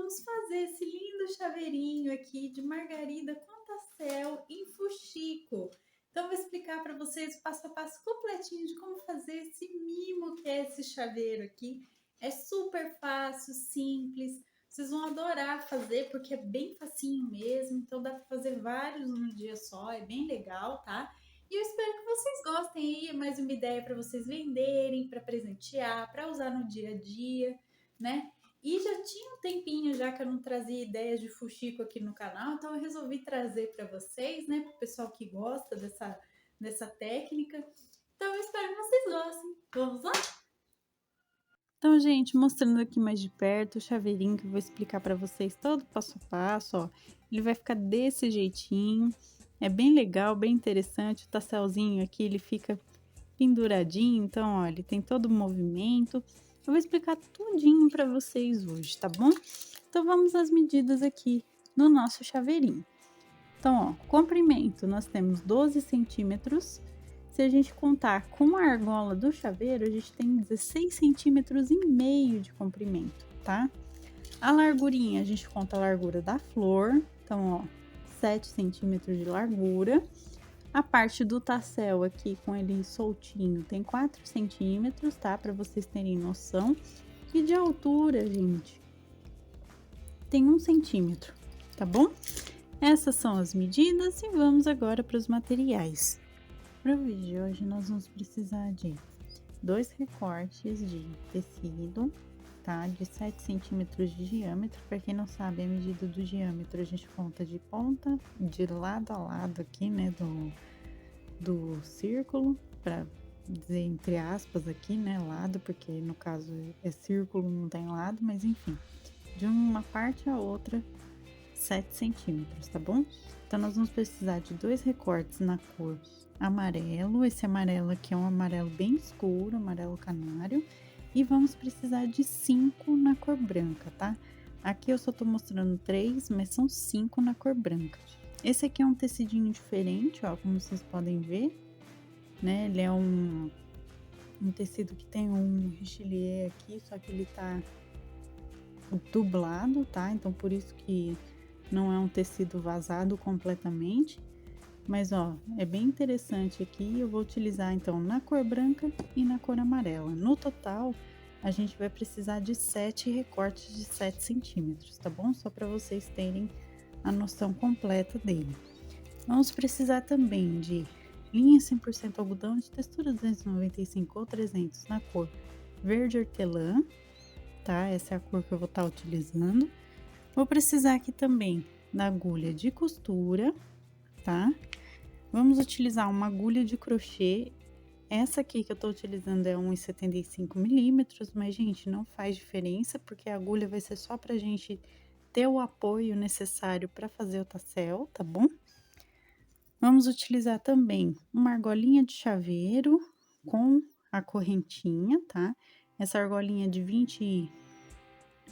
vamos fazer esse lindo chaveirinho aqui de margarida com tassel em fuxico. Então, vou explicar para vocês o passo a passo completinho de como fazer esse mimo que é esse chaveiro aqui. É super fácil, simples. Vocês vão adorar fazer porque é bem facinho mesmo. Então, dá para fazer vários num dia só, é bem legal, tá? E eu espero que vocês gostem aí. É mais uma ideia para vocês venderem, para presentear, para usar no dia a dia, né? E já tinha um tempinho já que eu não trazia ideias de fuxico aqui no canal, então eu resolvi trazer para vocês, né, para o pessoal que gosta dessa técnica. Então eu espero que vocês gostem. Vamos lá? Então, gente, mostrando aqui mais de perto o chaveirinho que eu vou explicar para vocês todo passo a passo, ó. Ele vai ficar desse jeitinho. É bem legal, bem interessante. O tasselzinho aqui, ele fica penduradinho, então, ó, ele tem todo o movimento. Eu vou explicar tudinho para vocês hoje, tá bom? Então, vamos às medidas aqui no nosso chaveirinho. Então, ó, comprimento, nós temos 12 centímetros. Se a gente contar com a argola do chaveiro, a gente tem 16 centímetros e meio de comprimento, tá? A largurinha, a gente conta a largura da flor. Então, ó, 7 centímetros de largura. A parte do tassel aqui, com ele soltinho, tem 4 centímetros, tá? Para vocês terem noção. E de altura, gente, tem 1 centímetro, tá bom? Essas são as medidas e vamos agora para os materiais. Para o vídeo de hoje, nós vamos precisar de 2 recortes de tecido, tá? De 7 centímetros de diâmetro. Para quem não sabe, a medida do diâmetro a gente conta de ponta, de lado a lado aqui, né? Do círculo, para dizer entre aspas aqui, né? Lado, porque no caso é círculo, não tem lado, mas enfim. De uma parte a outra, 7 centímetros, tá bom? Então, nós vamos precisar de 2 recortes na cor amarelo. Esse amarelo aqui é um amarelo bem escuro, amarelo canário. E vamos precisar de 5 na cor branca, tá? Aqui eu só tô mostrando 3, mas são 5 na cor branca. Esse aqui é um tecidinho diferente, ó, como vocês podem ver, né? Ele é um tecido que tem um richelieu aqui, só que ele tá dublado, tá? Então, por isso que não é um tecido vazado completamente, mas ó, é bem interessante aqui. Eu vou utilizar então na cor branca e na cor amarela. No total, a gente vai precisar de 7 recortes de 7 centímetros, tá bom? Só para vocês terem a noção completa dele. Vamos precisar também de linha 100% algodão de textura 295 ou 300 na cor verde hortelã, tá? Essa é a cor que eu vou estar utilizando. Vou precisar aqui também da agulha de costura, tá? Vamos utilizar uma agulha de crochê. Essa aqui que eu tô utilizando é 1,75 milímetros, mas, gente, não faz diferença, porque a agulha vai ser só pra gente ter o apoio necessário para fazer o tassel, tá bom? Vamos utilizar também uma argolinha de chaveiro com a correntinha, tá? Essa argolinha de 20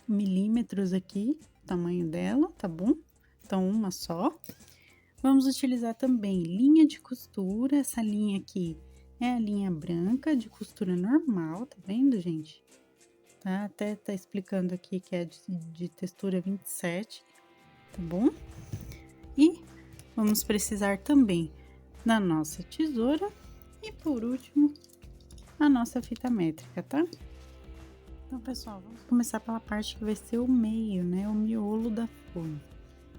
milímetros aqui, tamanho dela, tá bom? Então, uma só. Vamos utilizar também linha de costura. Essa linha aqui é a linha branca de costura normal, tá vendo, gente? Tá? Até tá explicando aqui que é de textura 27, tá bom? E vamos precisar também da nossa tesoura e, por último, a nossa fita métrica, tá? Então, pessoal, vamos começar pela parte que vai ser o meio, né? O miolo da forma.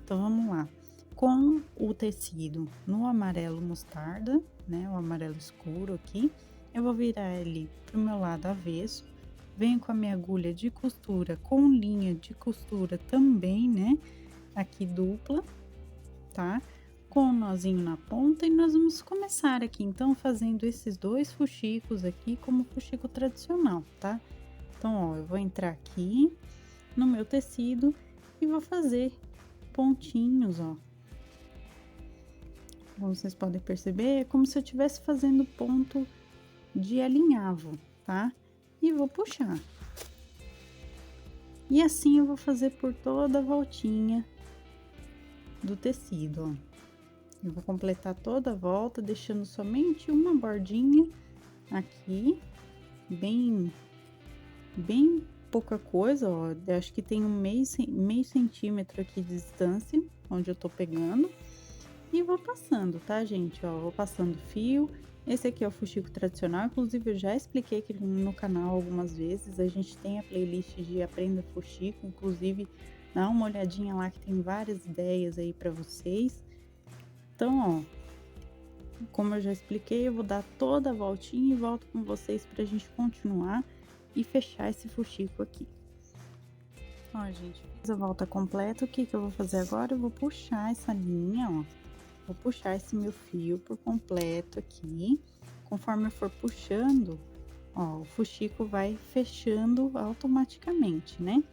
Então, vamos lá. Com o tecido no amarelo mostarda, né? O amarelo escuro aqui, eu vou virar ele pro meu lado avesso. Venho com a minha agulha de costura com linha de costura também, né? Aqui dupla, tá? Com um nozinho na ponta, e nós vamos começar aqui, então, fazendo esses 2 fuxicos aqui como fuxico tradicional, tá? Então, ó, eu vou entrar aqui no meu tecido e vou fazer pontinhos, ó. Como vocês podem perceber, é como se eu estivesse fazendo ponto de alinhavo, tá? E vou puxar. E assim eu vou fazer por toda a voltinha do tecido, ó. Eu vou completar toda a volta, deixando somente uma bordinha aqui, bem pouca coisa, ó, eu acho que tem meio centímetro aqui de distância, onde eu tô pegando. E vou passando, tá, gente? Ó, vou passando fio. Esse aqui é o fuxico tradicional, inclusive eu já expliquei aqui no canal algumas vezes. A gente tem a playlist de Aprenda Fuxico, inclusive dá uma olhadinha lá que tem várias ideias aí pra vocês. Então, ó, como eu já expliquei, eu vou dar toda a voltinha e volto com vocês pra gente continuar e fechar esse fuxico aqui. Ó, gente, fiz a volta completa. O que que eu vou fazer agora? Eu vou puxar essa linha, ó. Vou puxar esse meu fio por completo aqui. Conforme eu for puxando, ó, o fuxico vai fechando automaticamente, né?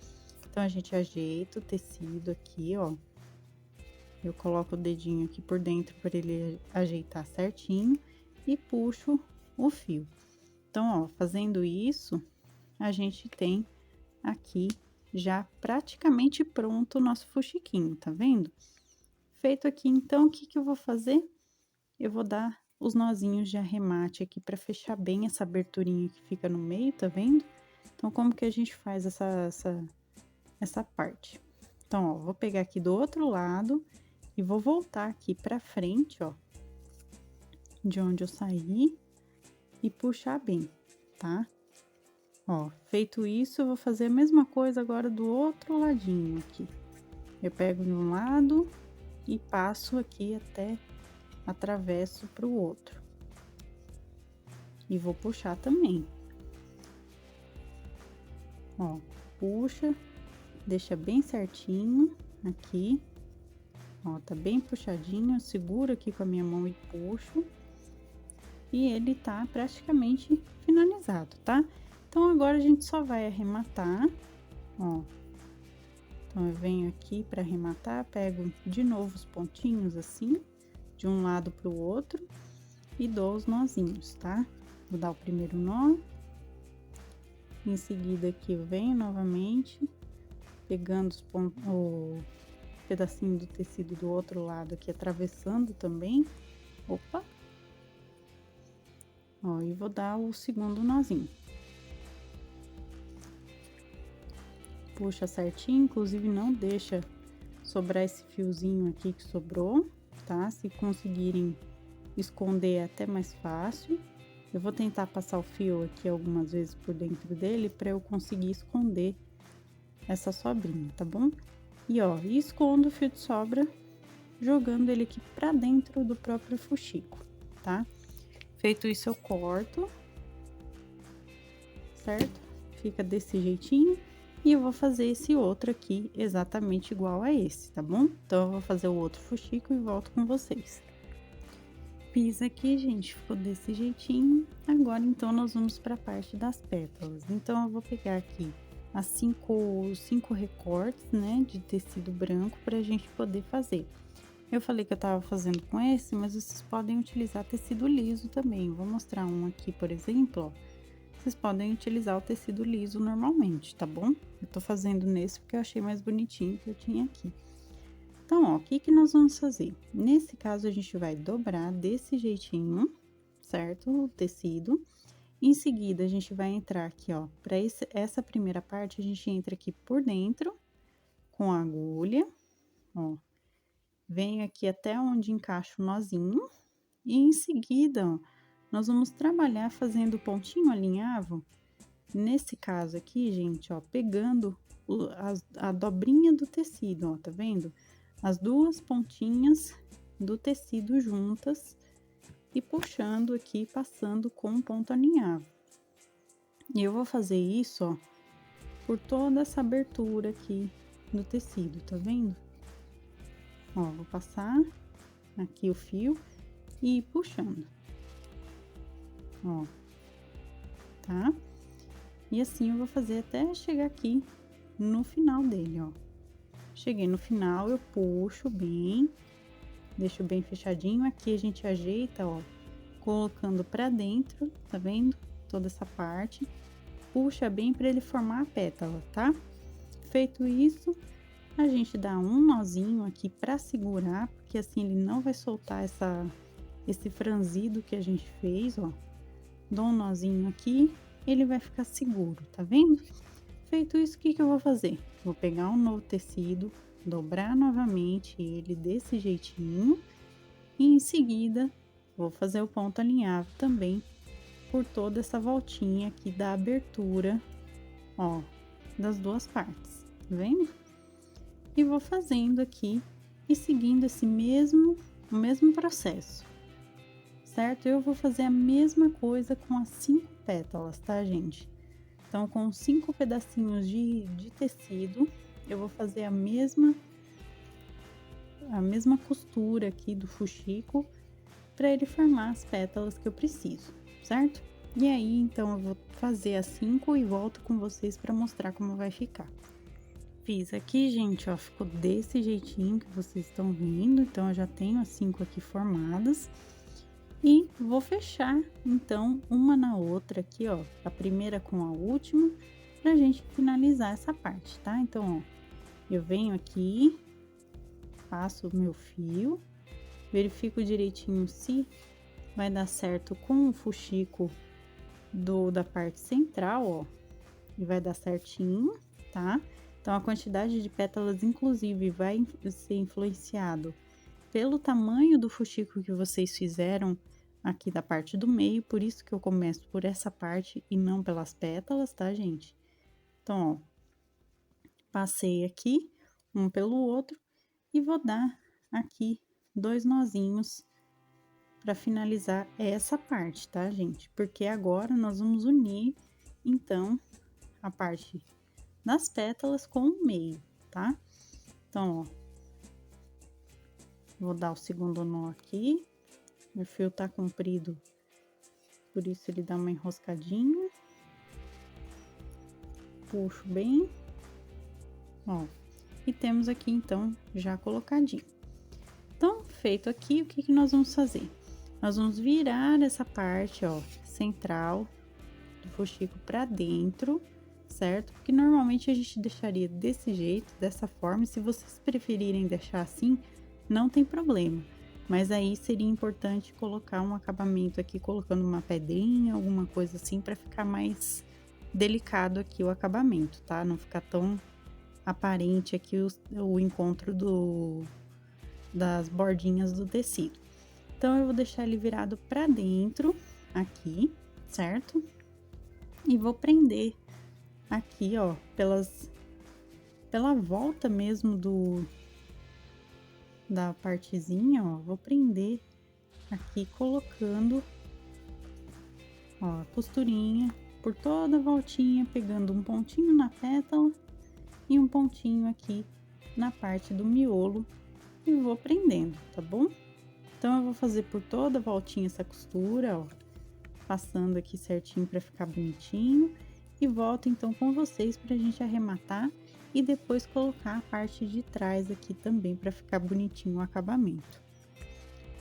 Então, a gente ajeita o tecido aqui, ó. Eu coloco o dedinho aqui por dentro para ele ajeitar certinho e puxo o fio. Então, ó, fazendo isso, a gente tem aqui já praticamente pronto o nosso fuxiquinho, tá vendo? Feito aqui, então, o que que eu vou fazer? Eu vou dar os nozinhos de arremate aqui para fechar bem essa aberturinha que fica no meio, tá vendo? Então, como que a gente faz essa parte? Então, ó, vou pegar aqui do outro lado e vou voltar aqui pra frente, ó, de onde eu saí e puxar bem, tá? Ó, feito isso, eu vou fazer a mesma coisa agora do outro ladinho aqui. Eu pego de um lado e passo aqui até atravesso pro outro. E vou puxar também. Ó, puxa, deixa bem certinho aqui. Ó, tá bem puxadinho, eu seguro aqui com a minha mão e puxo. E ele tá praticamente finalizado, tá? Então, agora a gente só vai arrematar, ó. Então, eu venho aqui para arrematar, pego de novo os pontinhos assim, de um lado pro outro, e dou os nozinhos, tá? Vou dar o primeiro nó. Em seguida, aqui eu venho novamente, pegando o pedacinho do tecido do outro lado aqui, atravessando também. Opa! Ó, e vou dar o segundo nozinho. Puxa certinho, inclusive não deixa sobrar esse fiozinho aqui que sobrou, tá? Se conseguirem esconder é até mais fácil. Eu vou tentar passar o fio aqui algumas vezes por dentro dele para eu conseguir esconder essa sobrinha, tá bom? E ó, escondo o fio de sobra jogando ele aqui pra dentro do próprio fuxico, tá? Feito isso, eu corto, certo? Fica desse jeitinho. E eu vou fazer esse outro aqui exatamente igual a esse, tá bom? Então, eu vou fazer o outro fuxico e volto com vocês. Fiz aqui, gente, ficou desse jeitinho. Agora, então, nós vamos para a parte das pétalas. Então, eu vou pegar aqui os cinco recortes, né, de tecido branco pra gente poder fazer. Eu falei que eu tava fazendo com esse, mas vocês podem utilizar tecido liso também. Vou mostrar um aqui, por exemplo, ó. Vocês podem utilizar o tecido liso normalmente, tá bom? Eu tô fazendo nesse porque eu achei mais bonitinho que eu tinha aqui. Então, ó, o que que nós vamos fazer? Nesse caso, a gente vai dobrar desse jeitinho, certo? O tecido. Em seguida, a gente vai entrar aqui, ó, pra essa primeira parte, a gente entra aqui por dentro com a agulha, ó. Venho aqui até onde encaixa o nozinho e em seguida, ó, nós vamos trabalhar fazendo pontinho alinhavo. Nesse caso aqui, gente, ó, pegando a dobrinha do tecido, ó, tá vendo? As duas pontinhas do tecido juntas e puxando aqui, passando com um ponto alinhavo. E eu vou fazer isso, ó, por toda essa abertura aqui do tecido, tá vendo? Ó, vou passar aqui o fio e ir puxando. Ó, tá? E assim eu vou fazer até chegar aqui no final dele, ó. Cheguei no final, eu puxo bem, deixo bem fechadinho. Aqui a gente ajeita, ó, colocando pra dentro, tá vendo? Toda essa parte. Puxa bem pra ele formar a pétala, tá? Feito isso, a gente dá um nozinho aqui pra segurar, porque assim ele não vai soltar esse franzido que a gente fez, ó. Dou um nozinho aqui, ele vai ficar seguro, tá vendo? Feito isso, o que que eu vou fazer? Vou pegar um novo tecido, dobrar novamente ele desse jeitinho e em seguida vou fazer o ponto alinhavo também por toda essa voltinha aqui da abertura, ó, das duas partes, tá vendo? E vou fazendo aqui e seguindo o mesmo processo, certo? Eu vou fazer a mesma coisa com as 5 pétalas, tá, gente? Então, com 5 pedacinhos de tecido, eu vou fazer a mesma costura aqui do fuxico para ele formar as pétalas que eu preciso, certo? E aí, então, eu vou fazer as 5 e volto com vocês para mostrar como vai ficar. Fiz aqui, gente, ó, ficou desse jeitinho que vocês estão vendo. Então, eu já tenho as 5 aqui formadas. E vou fechar, então, uma na outra aqui, ó, a primeira com a última, pra gente finalizar essa parte, tá? Então, ó, eu venho aqui, passo o meu fio, verifico direitinho se vai dar certo com o fuxico da parte central, ó, e vai dar certinho, tá? Então, a quantidade de pétalas, inclusive, vai ser influenciado pelo tamanho do fuxico que vocês fizeram aqui da parte do meio, por isso que eu começo por essa parte e não pelas pétalas, tá, gente? Então, ó, passei aqui um pelo outro e vou dar aqui 2 nozinhos para finalizar essa parte, tá, gente? Porque agora nós vamos unir, então, a parte das pétalas com o meio, tá? Então, ó, vou dar o segundo nó aqui. Meu fio tá comprido, por isso ele dá uma enroscadinha. Puxo bem, ó. E temos aqui, então, já colocadinho. Então, feito aqui, o que que nós vamos fazer? Nós vamos virar essa parte, ó, central do fuxico pra dentro, certo? Porque normalmente a gente deixaria desse jeito, dessa forma. E se vocês preferirem deixar assim, não tem problema. Mas aí seria importante colocar um acabamento aqui, colocando uma pedrinha, alguma coisa assim, para ficar mais delicado aqui o acabamento, tá? Não ficar tão aparente aqui o encontro das bordinhas do tecido. Então, eu vou deixar ele virado para dentro aqui, certo? E vou prender aqui, ó, pela volta mesmo da partezinha, ó, vou prender aqui colocando, ó, a costurinha por toda a voltinha, pegando um pontinho na pétala e um pontinho aqui na parte do miolo e vou prendendo, tá bom? Então, eu vou fazer por toda a voltinha essa costura, ó, passando aqui certinho para ficar bonitinho e volto então com vocês pra gente arrematar e depois colocar a parte de trás aqui também para ficar bonitinho o acabamento.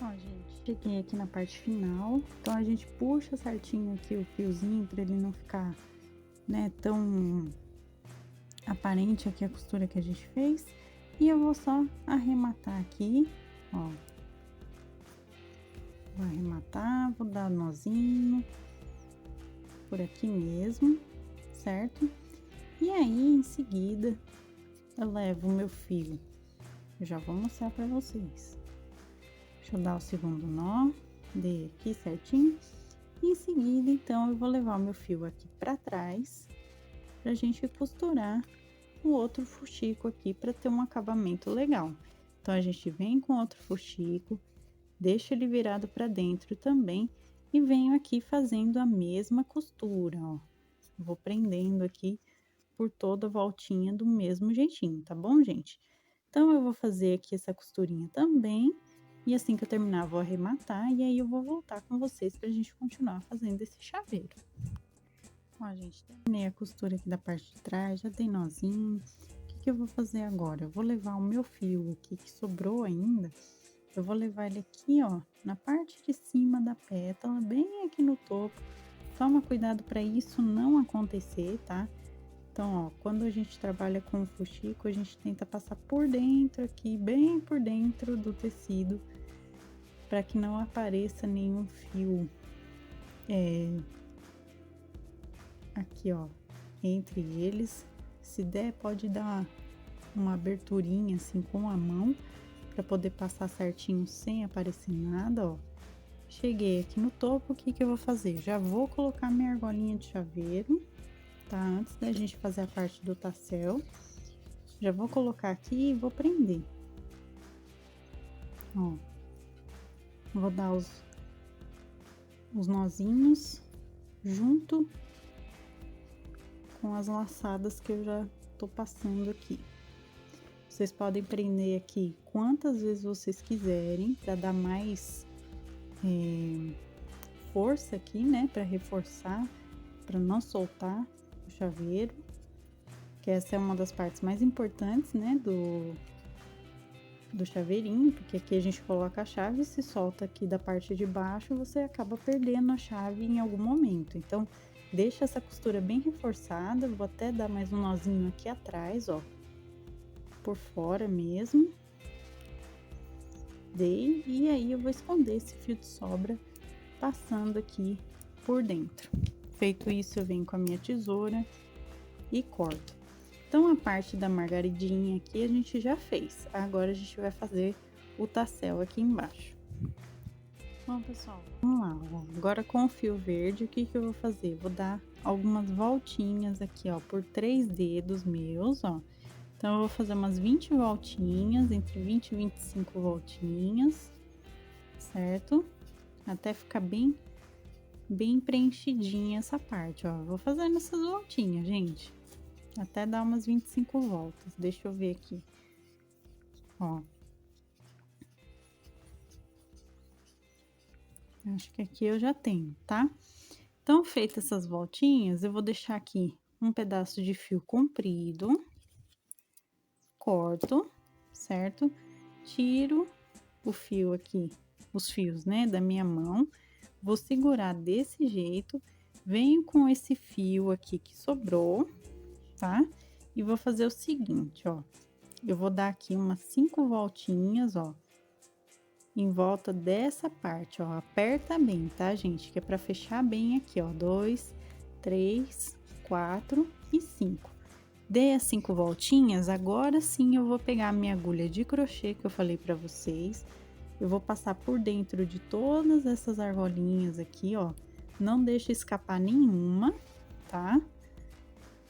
Ó, gente, cheguei aqui na parte final, então a gente puxa certinho aqui o fiozinho para ele não ficar, né, tão aparente aqui a costura que a gente fez. E eu vou só arrematar aqui, ó. Vou arrematar, vou dar nozinho por aqui mesmo, certo? E aí, em seguida, eu levo o meu fio. Eu já vou mostrar pra vocês. Deixa eu dar o segundo nó, dei aqui certinho. E em seguida, então, eu vou levar o meu fio aqui pra trás, pra gente costurar o outro fuxico aqui pra ter um acabamento legal. Então, a gente vem com outro fuxico, deixa ele virado pra dentro também e venho aqui fazendo a mesma costura, ó. Vou prendendo aqui por toda a voltinha do mesmo jeitinho, tá bom, gente? Então, eu vou fazer aqui essa costurinha também, e assim que eu terminar, vou arrematar, e aí eu vou voltar com vocês pra gente continuar fazendo esse chaveiro. Ó, gente, terminei a costura aqui da parte de trás, já dei nozinho. O que eu vou fazer agora? Eu vou levar o meu fio aqui, que sobrou ainda, eu vou levar ele aqui, ó, na parte de cima da pétala, bem aqui no topo. Toma cuidado para isso não acontecer, tá? Então, ó, quando a gente trabalha com o fuxico, a gente tenta passar por dentro aqui, bem por dentro do tecido, para que não apareça nenhum fio aqui, ó, entre eles, Se der, pode dar uma aberturinha assim com a mão, para poder passar certinho sem aparecer nada, ó. Cheguei aqui no topo, o que que eu vou fazer? Já vou colocar minha argolinha de chaveiro, tá? Antes da gente fazer a parte do tassel, já vou colocar aqui e vou prender. Ó, vou dar os nozinhos junto com as laçadas que eu já tô passando aqui. Vocês podem prender aqui quantas vezes vocês quiserem, para dar mais força aqui, né? Para reforçar, para não soltar o chaveiro, que essa é uma das partes mais importantes, né? Do chaveirinho, porque aqui a gente coloca a chave e se solta aqui da parte de baixo, você acaba perdendo a chave em algum momento. Então, deixa essa costura bem reforçada, vou até dar mais um nozinho aqui atrás, ó, por fora mesmo. Dei, e aí eu vou esconder esse fio de sobra passando aqui por dentro. Feito isso, eu venho com a minha tesoura e corto. Então, a parte da margaridinha aqui a gente já fez. Agora, a gente vai fazer o tassel aqui embaixo. Bom, pessoal, vamos lá, ó. Agora com o fio verde, o que que eu vou fazer? Vou dar algumas voltinhas aqui, ó, por 3 dedos meus, ó. Então, eu vou fazer umas 20 voltinhas, entre 20 e 25 voltinhas, certo? Até ficar bem preenchidinha essa parte, ó. Vou fazendo essas voltinhas, gente. Até dar umas 25 voltas. Deixa eu ver aqui. Ó. Acho que aqui eu já tenho, tá? Então, feitas essas voltinhas, eu vou deixar aqui um pedaço de fio comprido. Corto, certo? Tiro o fio aqui, os fios, né, da minha mão. Vou segurar desse jeito. Venho com esse fio aqui que sobrou, tá? E vou fazer o seguinte, ó. Eu vou dar aqui umas 5 voltinhas, ó, em volta dessa parte, ó. Aperta bem, tá, gente? Que é pra fechar bem aqui, ó. 2, 3, 4 e 5. Dei as 5 voltinhas, agora sim eu vou pegar a minha agulha de crochê que eu falei pra vocês. Eu vou passar por dentro de todas essas argolinhas aqui, ó. Não deixa escapar nenhuma, tá?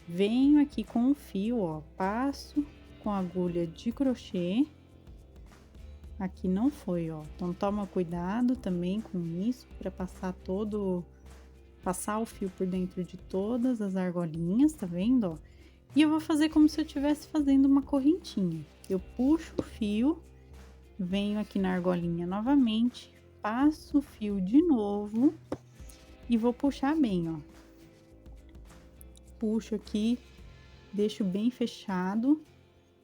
Venho aqui com o fio, ó, passo com a agulha de crochê. Aqui não foi, ó. Então, toma cuidado também com isso, para passar o fio por dentro de todas as argolinhas, tá vendo, ó? E eu vou fazer como se eu estivesse fazendo uma correntinha. Eu puxo o fio, venho aqui na argolinha novamente, passo o fio de novo e vou puxar bem, ó. Puxo aqui, deixo bem fechado,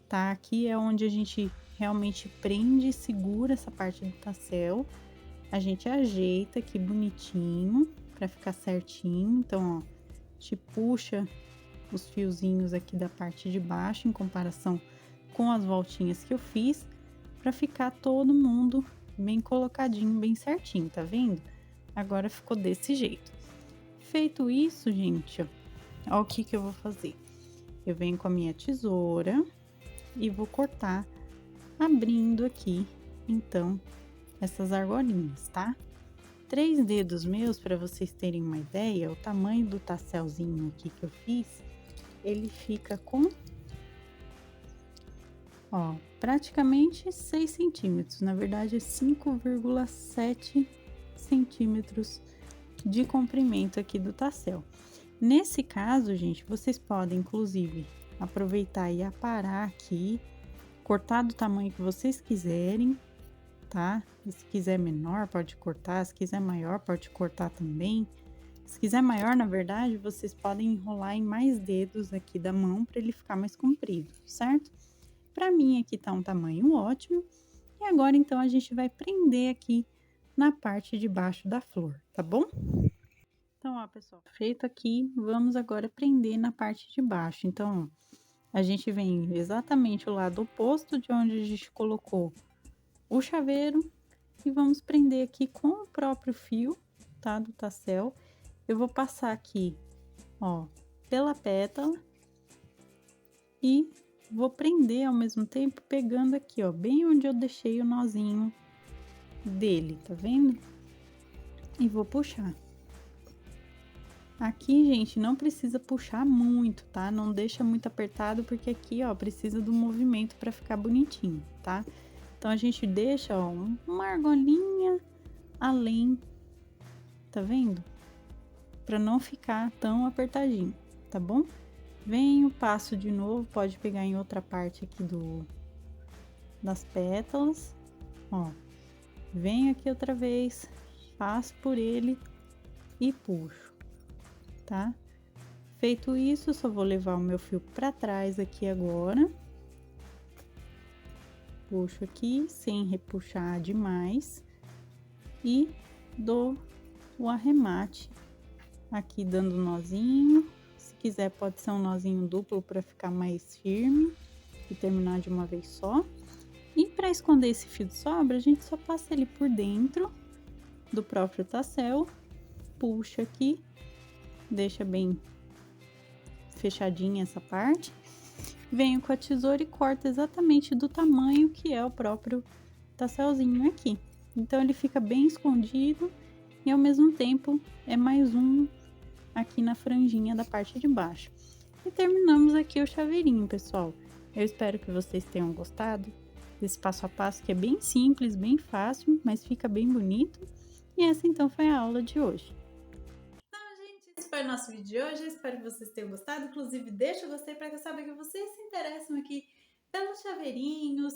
tá? Aqui é onde a gente realmente prende e segura essa parte do tassel. A gente ajeita aqui bonitinho pra ficar certinho. Então, ó, a gente puxa os fiozinhos aqui da parte de baixo em comparação com as voltinhas que eu fiz, pra ficar todo mundo bem colocadinho, bem certinho, tá vendo? Agora ficou desse jeito. Feito isso, gente, ó o que que eu vou fazer. Eu venho com a minha tesoura e vou cortar abrindo aqui, então, essas argolinhas, tá? 3 dedos meus, para vocês terem uma ideia, o tamanho do tasselzinho aqui que eu fiz, ele fica com, ó, praticamente 6 centímetros, na verdade é 5,7 centímetros de comprimento aqui do tassel. Nesse caso, gente, vocês podem, inclusive, aproveitar e aparar aqui, cortar do tamanho que vocês quiserem, tá? Se quiser menor, pode cortar, se quiser maior, pode cortar também. Se quiser maior, na verdade, vocês podem enrolar em mais dedos aqui da mão para ele ficar mais comprido, certo? Para mim aqui tá um tamanho ótimo. E agora, então, a gente vai prender aqui na parte de baixo da flor, tá bom? Então, ó, pessoal, feito aqui, vamos agora prender na parte de baixo. Então, ó, a gente vem exatamente o lado oposto de onde a gente colocou o chaveiro e vamos prender aqui com o próprio fio, tá, do tassel. Eu vou passar aqui, ó, pela pétala e vou prender ao mesmo tempo pegando aqui, ó, bem onde eu deixei o nozinho dele, tá vendo? E vou puxar. Aqui, gente, não precisa puxar muito, tá? Não deixa muito apertado, porque aqui, ó, precisa do movimento para ficar bonitinho, tá? Então, a gente deixa, ó, uma argolinha além, tá vendo? Para não ficar tão apertadinho, tá bom? Venho, passo de novo, pode pegar em outra parte aqui das pétalas, ó. Venho aqui outra vez, passo por ele e puxo, tá? Feito isso, só vou levar o meu fio para trás aqui agora. Puxo aqui sem repuxar demais e dou o arremate aqui dando nozinho. Se quiser pode ser um nozinho duplo para ficar mais firme e terminar de uma vez só. E para esconder esse fio de sobra, a gente só passa ele por dentro do próprio tassel, puxa aqui, deixa bem fechadinha essa parte, venho com a tesoura e corto exatamente do tamanho que é o próprio tasselzinho aqui. Então ele fica bem escondido e ao mesmo tempo é mais um aqui na franjinha da parte de baixo. E terminamos aqui o chaveirinho, pessoal. Eu espero que vocês tenham gostado desse passo a passo que é bem simples, bem fácil, mas fica bem bonito. E essa então foi a aula de hoje. Esse foi o nosso vídeo de hoje, eu espero que vocês tenham gostado, inclusive deixa o gostei para que eu saiba que vocês se interessam aqui pelos chaveirinhos,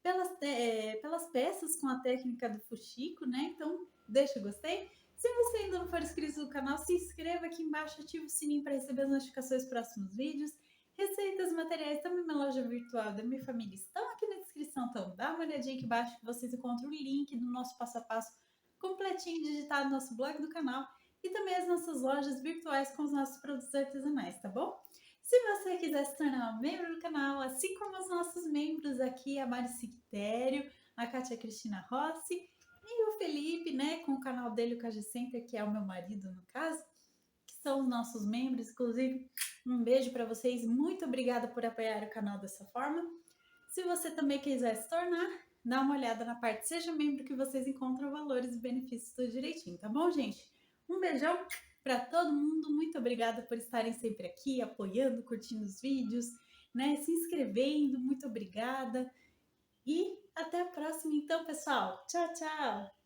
pelas peças com a técnica do fuxico, né? Então deixa o gostei. Se você ainda não for inscrito no canal, se inscreva aqui embaixo, ative o sininho para receber as notificações dos próximos vídeos. Receitas, materiais, também minha loja virtual da minha família estão aqui na descrição, então dá uma olhadinha aqui embaixo que vocês encontram o link do nosso passo a passo completinho digitado no nosso blog do canal. E também as nossas lojas virtuais com os nossos produtos artesanais, tá bom? Se você quiser se tornar um membro do canal, assim como os nossos membros aqui, a Mari Siquitério, a Kátia Cristina Rossi e o Felipe, né, com o canal dele, o KG Center, que é o meu marido no caso, que são os nossos membros, inclusive, um beijo para vocês, muito obrigada por apoiar o canal dessa forma. Se você também quiser se tornar, dá uma olhada na parte Seja Membro que vocês encontram valores e benefícios tudo direitinho, tá bom, gente? Um beijão para todo mundo, muito obrigada por estarem sempre aqui, apoiando, curtindo os vídeos, né? Se inscrevendo, muito obrigada. E até a próxima então, pessoal. Tchau, tchau!